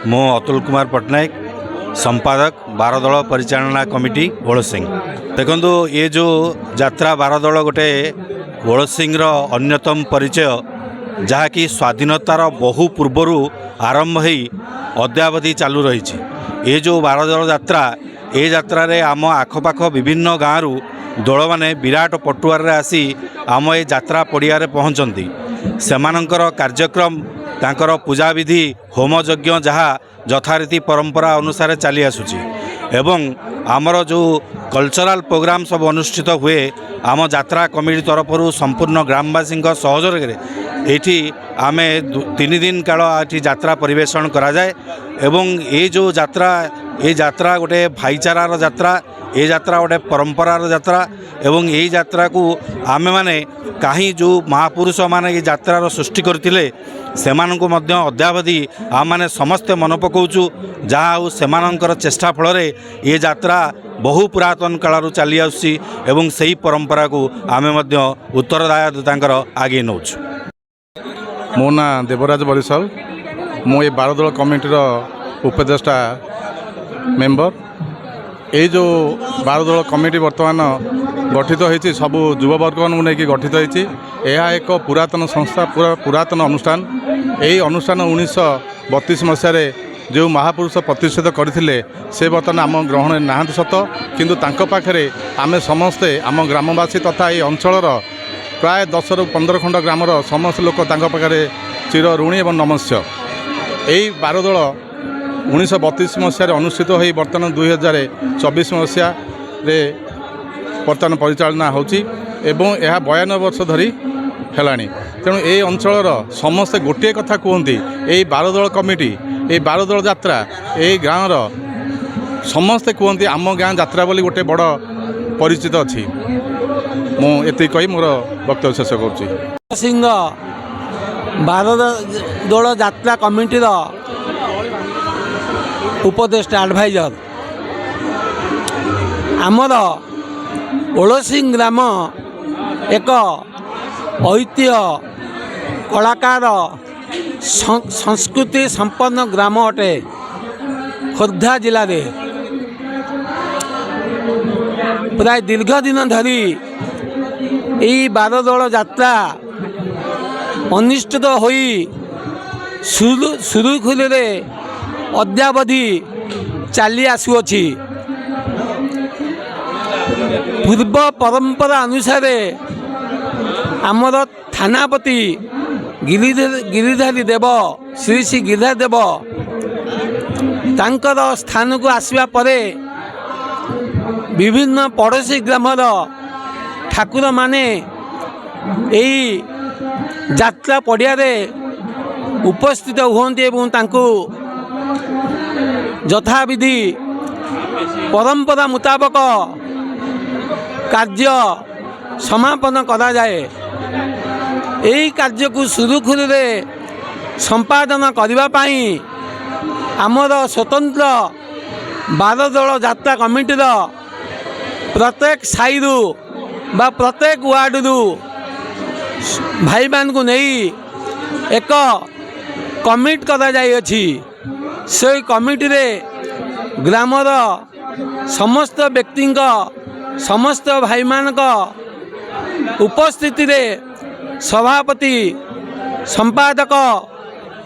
मो अतुल कुमार पट्टनायक संपादक 12 दल परिचालना कमिटी ओलसिंह। देखो ये जो यात्रा 12 दल गोटे ओलसिंह अन्यतम परिचय जहाँकि स्वाधीनतार बहु पूर्वर आरंभ हो अद्यावधि चालू रही। ये जो 12 दल यात्रा ये यात्रा रे आम आखपाख विभिन्न गाँव दल मैंने विराट पटुआर आसी आम ये यात्रा पड़िया पहुँचती। सेमानंकर कार्यक्रम तांकर पूजा विधि होम यज्ञ जहाँ यथारीति परंपरा अनुसार चली आसुची एवं आमर जो कल्चरल प्रोग्राम सब अनुष्ठित हुए आम यात्रा कमिटी तरफ संपूर्ण ग्रामवासी सहयोग एठी आमे 3 दिन काल एठी यात्रा परिवेषण करा जाए एवं ये जो यात्रा गोटे भाईचारार यात्रा ये यात्रा गोटे परंपरार यात्रा एवं यही यात्रा को आमे माने कहीं जो महापुरुष माने ये यात्रार सृष्टि करथिले सेमानंको मध्य अद्यावधि आम माने समस्ते मन पकाउछु जहाँ सेमानंकर चेष्टा फल ये यात्रा बहु पुरातन कालरू चली आसुची एवं सही परंपरा को आमे मध्य उत्तरदायित्व आगे नौछु। मो ना देवराज बरिसाल मो ये 12 दल कमिटीर उपदेष्टा मेंबर। ये जो 12 दल कमिटी बर्तमान गठित होती सबू युववर्ग नहीं गठित होती। यह एक पुरातन संस्था पुरातन अनुष्ठान। यही अनुष्ठान 1932 मसीह जो महापुरुष प्रतिष्ठित करते से बर्तमान आम ग्रहण ना सत किंतु तांको पाखरे आमे समस्ते आम ग्रामवासी तथा ये अंचलर प्राय 10 ରୁ 15 खंड ग्रामर समस्त लोक पाखे चिर ऋणी एवं नमस्य। यही 12 दल 1932 मसीह अनुष्ठित हो बर्तमान 2024 मसीह बर्तमान परिचालना होची एवं यह 92 वर्ष धरी हेलानी। तेणु ये अंचलर समस्ते गोटे कथा कहते यही 12 दल कमिटी ये 12 दल यात्रा ये गाँवर समस्ते कहते आम गाँ यात्रा बोली गोटे बड़ परिचित अच्छी। मुझे कही मोर वक्तव्य शेष कर सिंह 12 दल यात्रा कमिटीर उपदेष्टा एडभाइजर आमर ओलसिंह ग्राम एक ऐतिह्य कलाकार संस्कृति संपन्न ग्राम अटे। खोर्धा जिले में प्राय दीर्घ दिन धरी यही 12 दल यात्रा अनुष्ठित होई सुरुखुरुरे अद्यावधि चली आसुअछि। पूर्व परंपरा अनुसार आमर थानापति गिरिधारी देव श्री श्री गिरिधारी देव तांकर स्थान को आसवा परे विभिन्न पड़ोसी ग्रामर ठाकुर माने यही यात्रा पड़िया उपस्थित हुंती एवं तांको यथाविधि परंपरा मुताबक कार्य समापन करा जाए। यही कार्य को सुरुखुरुरे संपादन करने पाई आमर स्वतंत्र 12 दल यात्रा कमिटीर प्रत्येक साईरू बा प्रत्येक वार्डरू भाई मान को नहीं एक कमिट करा जाइए। से कमिटी रे ग्रामर समस्त व्यक्ति समस्त भाई मान उपस्थिति रे सभापति संपादक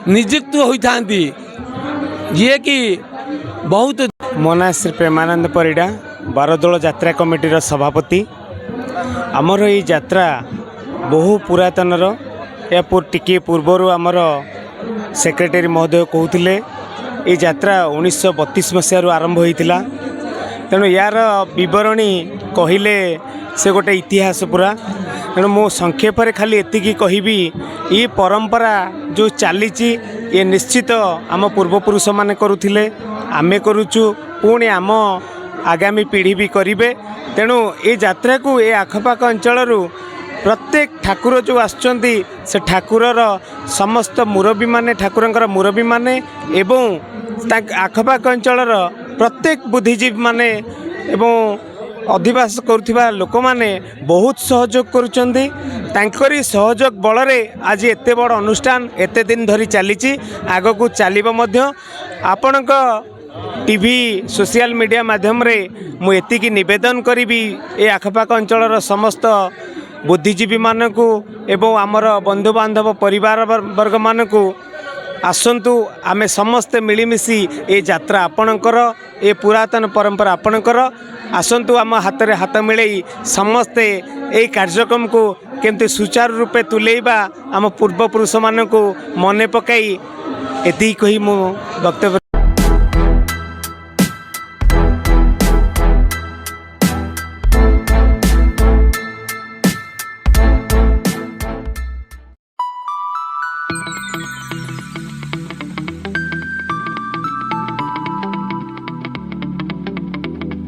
नियुक्त होता जी कि बहुत मोना श्री प्रेमानंद परिडा 12 दल यात्रा कमिटीर सभापति। आमर ये यात्रा बहु पुरातनर या टिके पूर्वर आमर सेक्रेटरी महोदय कहते ये यात्रा 1932 मसीह आरंभ होता। तेणु यार बरणी कहले से गोटे इतिहास पूरा। तेणु मो संक्षेप खाली एतिकी कहबी ये परंपरा जो चली ये निश्चित आम पूर्वपुरुष माने करुथिले आमे करुचु पुणी आम आगामी पीढ़ी भी करिवे। तेणु ये यात्रा को ये आखपाख अंचल प्रत्येक ठाकुर जो आसुचंती से ठाकुरर समस्त मुरबी माने ठाकुरंकर मुरबी माने एवं आखपाख अंचल प्रत्येक बुद्धिजीवी माने एवं ଅଧିବାସ କରୁଥିବା ଲୋକମାନେ ବହୁତ ସହଯୋଗ କରୁଛନ୍ତି। ତାଙ୍କରି ସହଯୋଗ ବଳରେ ଆଜି ଏତେ ବଡ଼ ଅନୁଷ୍ଠାନ ଏତେ ଦିନ ଧରି ଚାଲିଛି, ଆଗକୁ ଚାଲିବ ମଧ୍ୟ। ଆପଣଙ୍କ টিভি সোশিয়াল মিডিয়া মাধ্যমে মু এতিকি নিবেদন করিবি এ আখপাখ অঞ্চলর সমস্ত বুদ্ধিজীবী মানুষ এবং আমার বন্ধুবান্ধব পরিবার বর্গ মানুষ আসন্তু আমি সমস্তে মিলিমিশি এই যাত্রা আপনার এ পুরাতন পরম্পরা আপনার আসন্তু আম হাতরে হাত মিলাই সমস্তে এই কার্যক্রমকে কেমতি সুচারু রূপে তুলেইবা আম পূর্বপুরুষ মানুষ মনে পকাই এতিকি কহি মু বক্তব্য